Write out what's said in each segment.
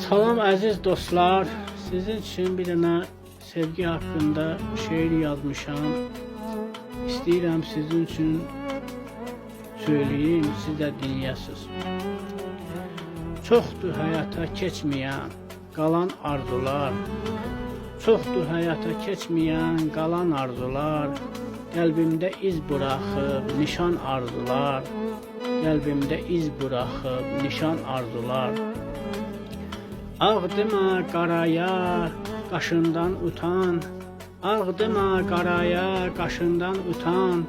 Salam əziz dostlar, sizin için bir dənə sevgi haqqında şeir yazmışam. İstəyirəm sizin için söyleyeyim, siz də dinləyəsiniz. Çoxdur həyata keçməyən qalan arzular, çoxdur həyata keçməyən qalan arzular, qəlbimdə iz buraxıb nişan arzular, qəlbimdə iz buraxıb nişan arzular. Ağdıma qaraya, qaşından utan, ağdıma qaraya, qaşından utan,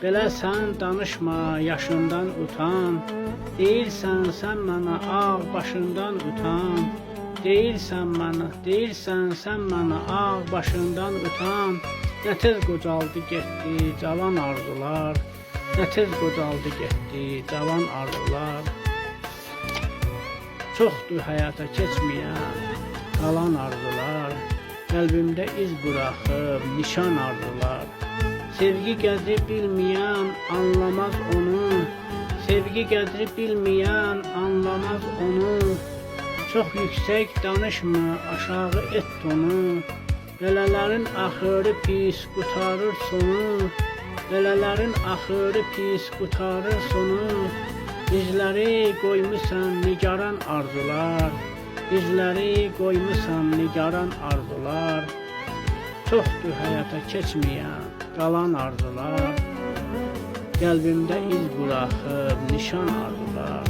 belə sən danışma, yaşından utan, deyirsən sən mənə ağ başından utan, deyirsən sən mənə ağ başından utan, nə tez qocaldı getdi cavan arzular, nə tez qocaldı getdi cavan arzular. Çoxdur həyata keçməyən qalan arzular, qəlbimdə iz buraxıb nişan arzular. Sevgi qədri bilməyən anlamaz onu, sevgi qədri bilməyən anlamaz onu. Çox yüksək danışma, aşağı et tonu, belələrin axırı pis qutarır sonu, belələrin axırı pis qutarır sonu. Bizləri qoymusan nigaran arzular, bizləri qoymusan nigaran arzular. Çoxdur həyata keçməyən qalan arzular, qəlbimdə iz buraxıb nişan arzular.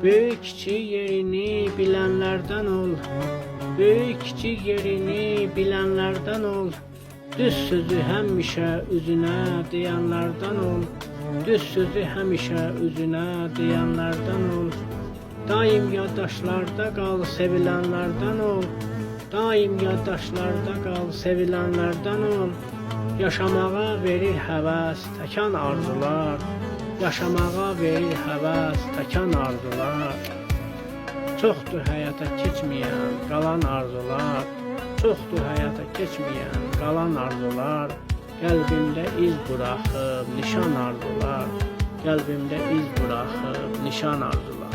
Böyük kiçik yerini bilənlərdən ol, böyük kiçik yerini bilənlərdən ol, düz sözü həmişə üzünə deyənlərdən ol, düz sözü həmişə üzünə deyənlərdən ol. Daim yaddaşlarda qal, sevilənlərdən ol, daim yaddaşlarda qal, sevilənlərdən ol. Yaşamağa verir həvəs, təkan arzular, yaşamağa verir həvəs, təkan arzular. Çoxdur həyata keçməyən qalan arzular, çoxdur həyata keçməyən qalan arzular. Qəlbimdə iz buraxıb nişan arzular, qəlbimdə iz buraxıb nişan arzular.